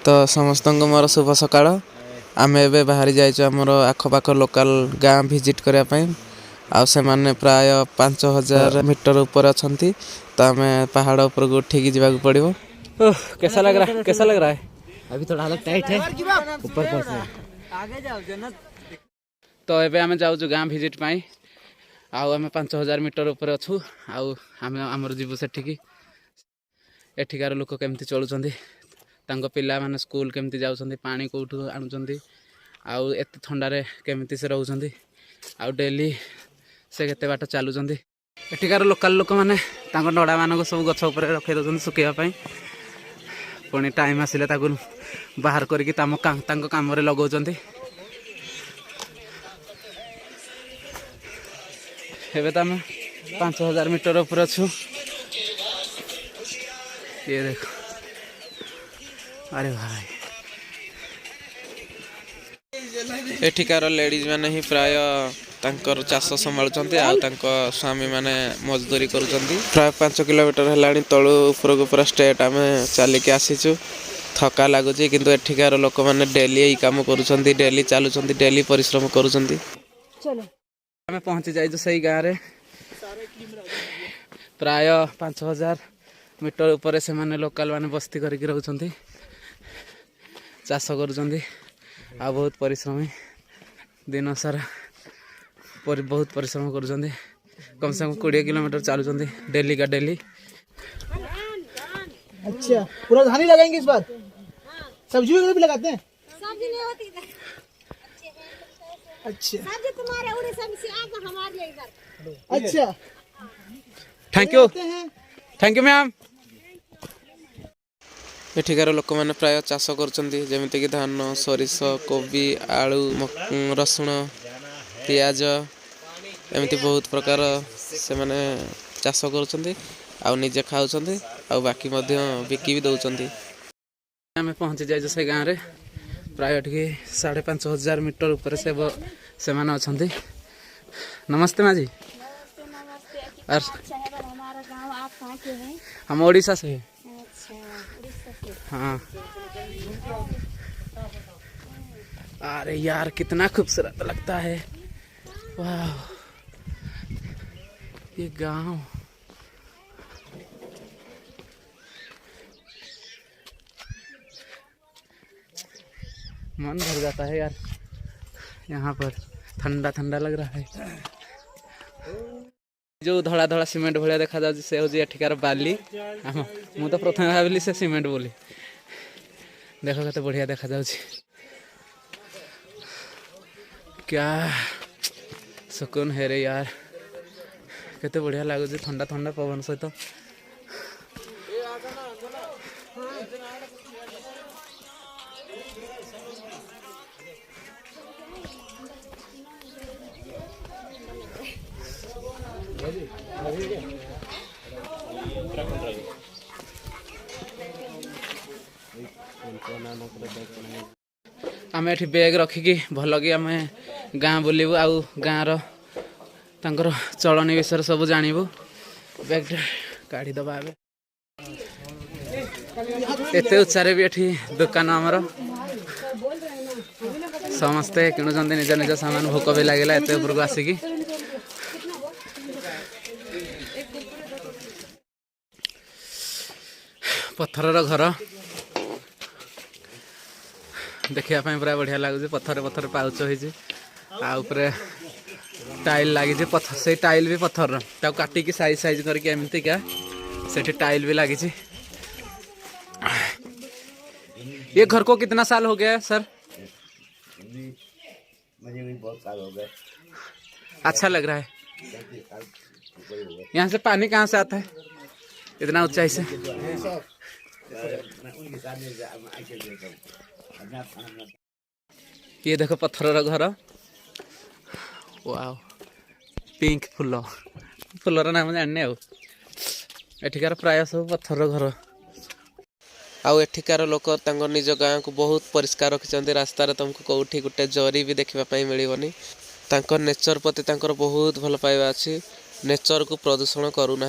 तो समस्त मोर शुभ सकाळ। आम ए बाहरी जाइए आमर आखपाख लोकल गाँ भिजिट करने आउ से माने प्राय 5000 मीटर ऊपर अच्छा तो आम पहाड़ ऊपर को उठिकी जावाक पड़ो। कैसा लग रहा है? अभी थोड़ा हालत टाइट है, ऊपर पहुंचना है। तो एबे आम जाऊँ गाँ भिजिट पाई आम 5000 मीटर ऊपर अच्छू आमर जीवु सेठिकी एठिकार लोक केमती चलुचंदी तांको पिला माने स्कूल केमती जाउचंदी पानी कोठू आणुचंदी आउ एते ठंडारे केमती से रहउचंदी आउ डेली से केते बाट चालुचंदी। एठिकार लोकल लोक माने तांको नडा मानको सब गछ ऊपर रखै दउचंदी सुकेवा पई पुणी टाइम आसिले ताकू बाहर करके तांको काम रे लगाउचंदी। एबे त हम 5000 मीटर ऊपर अछु। ये देखो, अरे भाई एठिकार लेडीज माने ही प्राय तांकर चाष संभालुचंती आ तांको स्वामी माने मजदूरी करूचंती। प्राय 5 किलोमीटर हेलाणी तळु ऊपर को पूरा स्ट्रेट आमे चालिके आसीचु। थका लागुची किंतु एठिकार लोक माने डेली एई काम करूचंती, डेली चालुचंती, डेली परिश्रम करूचंती। चलो आमे पहुंची जाइजु सही गाँ रे। प्राय 5000 मीटर ऊपर से माने लोकल माने बस्ती करके रहउचंती, चाष करूचंती आ बहुत परिश्रमी दिन सारा बहुत परिश्रम करूचंती। कम से कम 20 किलोमीटर चालुचंती डेली का डेली। अच्छा, पूरा धान ही लगाएंगे इस बार? सब्जी वगैरह भी लगाते हैं? सब्जी नहीं होती इधर। अच्छा, सब्जी तुम्हारे उड़े से आगे हमारे लिए इधर। अच्छा, थैंक यू मैम। एठिकार लोक मैंने प्राय चाष करचंती जेमिति कि धान, सरिष, कोबी, आलू, रसुण, पियाज एमती बहुत प्रकार से माने चाष करचंती आ निजे खाउचंती आ बाकी मध्य बिकी भी दउचंती। आमे पहुंची जाइजो से गाँ रे। प्राय ठीक 5500 मीटर ऊपर से माने अछंती। नमस्ते माँ जी। और हमारा गांव आप कहाँ के हैं? हम ओडिशा से हैं। अच्छा, उड़ीसा से। हाँ। अरे यार कितना खूबसूरत लगता है, वाह ये गांव। मन भर जाता है यार, यहाँ पर ठंडा ठंडा लग रहा है। जो धड़ा धड़ा सीमेंट भाया देखा जाउछि से होछि एठिकार बाली। मु तो प्रथम भाविली से सीमेंट बोली। देखो कते बढ़िया देखा जाउछि, क्या सुकून है रे यार, कते बढ़िया लागुछि ठंडा ठंडा पवन सहित। आमे एठी बैग रखिकी भल कि आमे गाँ बुलबू आउ गाँर तांकर चलनी विषय सब जानबू। बैग काढ़ी दबा एबे। एते उच्चारे भी एठी दुकान आमर समस्ते किणुचंती निज निज सामान। भोक भी लगे एते ऊपर को आसिकी पत्थर घर देखिया पूरा बढ़िया लगुच। पत्थर पत्थर पाउच होपरे टाइल लगी पत्थर, से टाइल भी पत्थर काटिकी साइज साइज करके एमती क्या से टाइल भी लगी। ये घर को कितना साल हो गया है सर? मुझे भी बहुत साल हो गए। अच्छा लग रहा है। यहाँ से पानी कहाँ से आता है इतना ऊंचाई से? ये देखो पत्थर घर, वाओ पिंक फुल, फुलर नाम जाने। एठिकार प्राय सब पत्थर घर। आउ एठिकार लोक निज गाँ को बहुत परिष्कार रखिंट। रास्तार तुमको कौटी गोटे जरी भी देखापी मिलनी। नेचर प्रति बहुत भल पाइबा अच्छी। नेचर को प्रदूषण करूना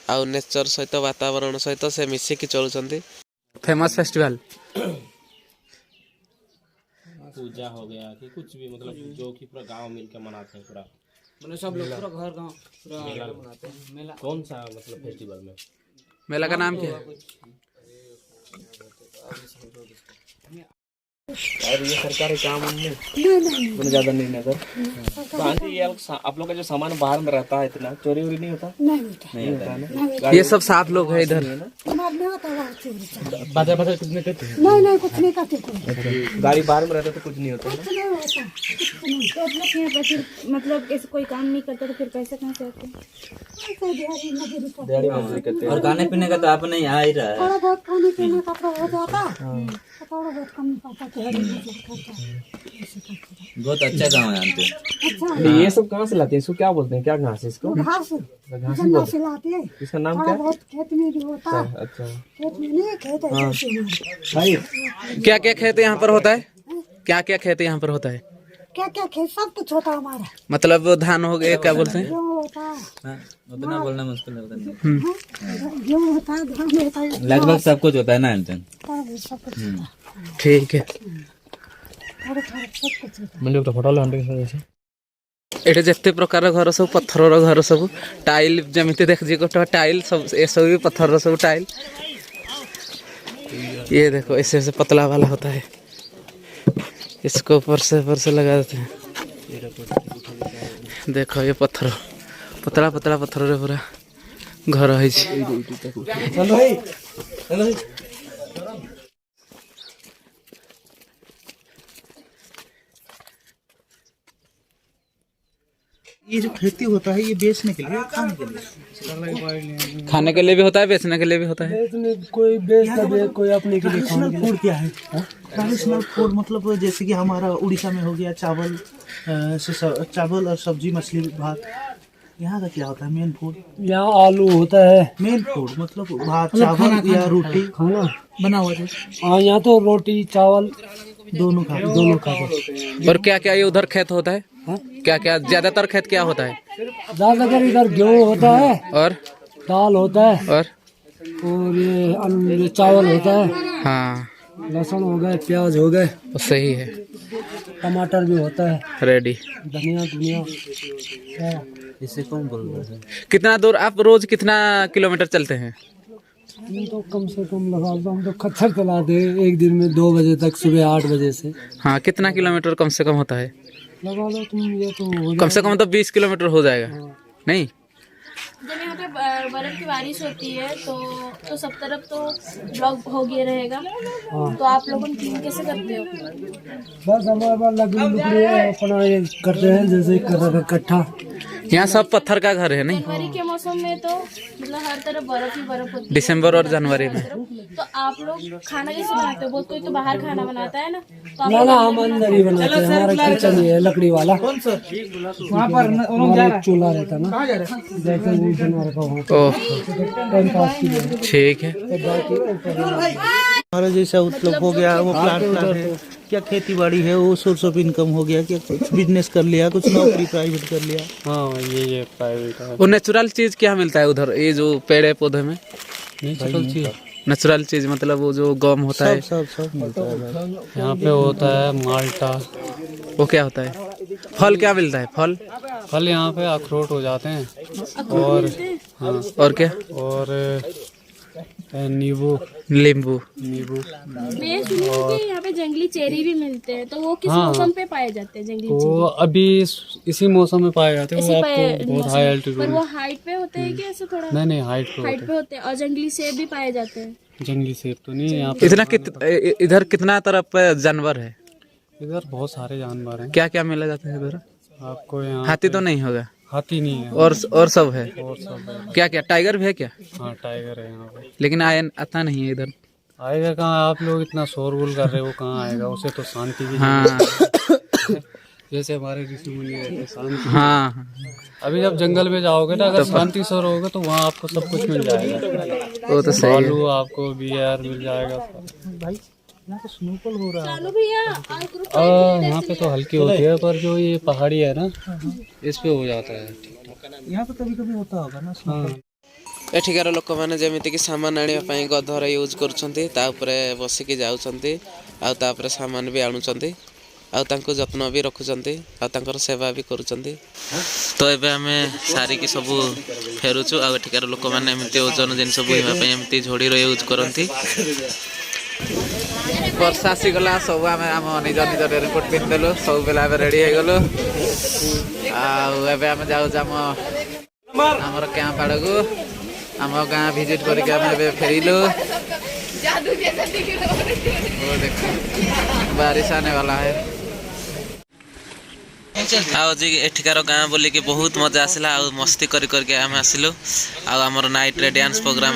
आउ नेचर सहित वातावरण सहित से मिसिकी चलुचंती। फेमस फेस्टिवल पूजा हो गया कि कुछ भी मतलब जो कि पूरा गांव मिलकर मनाते हैं पूरा मतलब सब लोग पूरा घर गाँव पूरा मनाते हैं मेला। कौन सा मतलब फेस्टिवल में मेला का नाम क्या है? और ये सरकारी काम में ज्यादा नहीं नजर। तो ये आप लोग का जो सामान बाहर में रहता है इतना चोरी वोरी नहीं होता? नहीं होता है ना। ये सब 7 लोग हैं इधर। हमारे होता है वहाँ चोरी। बाजार बाजार कुछ नहीं करते हैं? नहीं कुछ नहीं करते कोई। गाड़ी बाहर में रहता तो कुछ नहीं होता है ना? कुछ नहीं होता, कुछ नहीं। तो आप लोग यहाँ पर फिर मतलब ऐसे कोई काम नहीं करते तो फिर पैसे कहाँ से आते हैं? ऐसे दिहाड़ी मजदूरी करते हैं। दिहाड़ी मजदूरी करते हैं। और खाने पीने का तो आपने यहाँ आ ही रहा है। थोड़ा बहुत खाने पीने का तो हो जाता, तो थोड़ा बहुत कम नहीं पाता दिहाड़ी मतलब खर्चा ऐसे करते हैं। बहुत अच्छा गाँव है यहाँ पे। अच्छा ये सब कहाँ से लाते हैं? इसको क्या बोलते हैं? क्या घास है इसको? घास गन्ना सिलाते हैं। इसका नाम थोड़ा क्या है? बहुत खेत में भी होता है। अच्छा खेत में नहीं, खेत है जैसे हमारे। भाई क्या क्या खेत यहाँ पर होता है? क्या क्या खेत यहाँ पर होता है? क्या क्या खेत सब कुछ होता है हमारा। मतलब धान हो गए, क्या बोलते हैं? गेहूँ होता है, हाँ, उतना बोलना मुश्किल होता है। गेहूँ होता है, धान होता है, लगभग सब कुछ होता है ना यहाँ पे। तरबूज सब कुछ होता है। ठीक है। थोड़ा थोड़ा सब कुछ होता है। मंडी तो फोटो लाने एठे जिते प्रकार घर सब पत्थर घर सब टाइल जमीती देख जी गोटे टाइल सब ये सब भी पत्थर सब टाइल। ये देखो ऐसे ऐसे पतला वाला होता है, इसको ऊपर से लगा देते हैं। देखो ये पत्थर पतला पतला पत्थर रे पूरा घर है। चलो भाई चलो भाई। ये जो खेती होता है ये बेचने के लिए, खाने के लिए? खाने के लिए भी होता है, बेचने के लिए भी होता है। कोई बेचता है, कोई अपने के लिए। ट्रेडिशनल फूड क्या है? ट्रेडिशनल फूड मतलब जैसे कि हमारा उड़ीसा में हो गया चावल, चावल और सब्जी, मछली, भात। यहाँ का क्या होता है मेन फूड? यहाँ आलू होता है मेन फूड मतलब भात चावल या रोटी खाना बना हुआ है। हाँ यहाँ तो रोटी चावल दोनों खाते हैं। और क्या क्या ये उधर खेत होता है? क्या क्या ज्यादातर खेत क्या होता है? ज्यादातर इधर गेहूँ होता है, और दाल होता है, और ये चावल होता है, हाँ लहसुन हो गए, प्याज हो गए, वो सही है। टमाटर भी होता है, रेडी। धनिया धनिया। इससे कौन बोल रहा है? कितना दूर आप रोज कितना किलोमीटर चलते हैं? हम तो कम से कम लगा लो, हम तो खच्चर चलाते हैं एक दिन में 2 बजे तक, सुबह 8 बजे से। हाँ, कितना किलोमीटर कम से कम होता है? लगा लो तुम, ये तो हो कम से कम तो 20 किलोमीटर हो जाएगा। नहीं जब यहाँ पे बर्फ की बारिश होती है तो सब तरफ तो ब्लॉक हो गया रहेगा। तो आप लोग क्लीन कैसे करते हो? बस हमारे पास लकड़ी अपना ये करते हैं, जैसे इकट्ठा। यहाँ सब पत्थर का घर है नहीं? जनवरी के मौसम में तो मतलब हर तरफ बर्फ ही बर्फ होती है। दिसंबर और जनवरी में। तो आप लोग खाना कैसे बनाते हो? बहुत कोई तो बाहर खाना बनाता है ना, तो आप ना ना, हम अंदर ही बनाते हैं, हमारा किचन ही है लकड़ी वाला। वहाँ पर हमारा एक चूल्हा रहता है ना, जैसे वो बना रखा हुआ ओह टाइम पास के लिए। ठीक है। हमारा जैसा मतलब हो गया वो प्लांट है, क्या खेती बाड़ी है, वो सोर्स ऑफ इनकम हो गया, क्या कुछ बिजनेस कर लिया, कुछ नौकरी प्राइवेट कर लिया। हाँ ये प्राइवेट है। वो नेचुरल चीज क्या मिलता है उधर? ये जो पेड़ पौधे में नेचुरल चीज मतलब वो जो गम होता है, सब मिलता है भाई। यहाँ पे होता है माल्टा। वो क्या होता है? फल क्या मिलता है? फल यहाँ पे अखरोट हो जाते हैं, और हाँ, और क्या? और नींबू नींबू। मैं सुनी हूँ कि यहाँ पे जंगली चेरी भी मिलते हैं, तो वो किस मौसम पे पाए जाते हैं? जंगली वो अभी इसी मौसम में पाए जाते हैं। वो आपको बहुत हाई पर एल्टीट्यूड। वो हाइट पे होते हैं कि ऐसे थोड़ा नहीं हाइट पे हाइट पे होते हैं? और जंगली सेब भी पाए जाते हैं? जंगली सेब तो नहीं यहाँ पे। इधर कितना तरफ जानवर है? इधर बहुत सारे जानवर हैं। क्या क्या मिला जाता है इधर? आपको यहाँ हाथी तो नहीं होगा? हाथी नहीं है, और सब है? और सब है। क्या क्या टाइगर भी है क्या? हाँ टाइगर है यहाँ पे। लेकिन आता नहीं है इधर। आएगा कहाँ? आप लोग इतना शोरगुल कर रहे हो, कहाँ आएगा? उसे तो शांति की हाँ जैसे हमारे ऋषि मुनि रहते हैं, शांति। हाँ। अभी जब जंगल में जाओगे ना, अगर शांति से रहोगे तो वहाँ आपको सब कुछ मिल जाएगा। वो तो सही है। भालू आपको बियर मिल जाएगा। भाई यहाँ तो स्नोफॉल हो रहा है। चलो भैया यहाँ पे तो हल्की होती है, पर जो ये पहाड़ी है ना, इस पे हो जाता है। यहाँ पे कभी कभी होता होगा ना। हाँ एठिकार लोक मैंने जमीती सामान आने गधर यूज कर बसिकी जाऊँच सामान भी आणुचंती ଆଉ ତାଙ୍କୁ ଯତ୍ନ ବି ରଖୁଛନ୍ତି ଆଉ ତାଙ୍କର ସେବା ବି କରୁଛନ୍ତି। ତ ଏବେ ଆମେ ସାରିକି ସବୁ ଫେରୁଛୁ। ଆଉ ଏଠିକାର ଲୋକମାନେ ଏମିତି ଓଜନ ଜିନିଷ ବୋହିବା ପାଇଁ ଏମିତି ଝୋଡ଼ିର ୟୁଜ୍ କରନ୍ତି। ବର୍ଷା ଆସିଗଲା, ସବୁ ଆମେ ଆମ ନିଜ ନିଜ ରେନକୋଟ୍ ପିନ୍ଧିଦେଲୁ, ସବୁ ପିଲା ଏବେ ରେଡ଼ି ହେଇଗଲୁ। ଆଉ ଏବେ ଆମେ ଯାଉଛୁ ଆମର କ୍ୟାମ୍ପ ଆଡ଼କୁ। ଆମ ଗାଁ ଭିଜିଟ୍ କରିକି ଆମେ ଏବେ ଫେରିଲୁ। बारिश आने वाला है। ଆଉ ଯେ ଏଠିକାର ଗାଁ ବୋଲିକି ବହୁତ ମଜା ଆସିଲା। ଆଉ ମସ୍ତି କରି କରିକି ଆମେ ଆସିଲୁ। ଆଉ ଆମର ନାଇଟ୍ରେ ଡ୍ୟାନ୍ସ ପ୍ରୋଗ୍ରାମ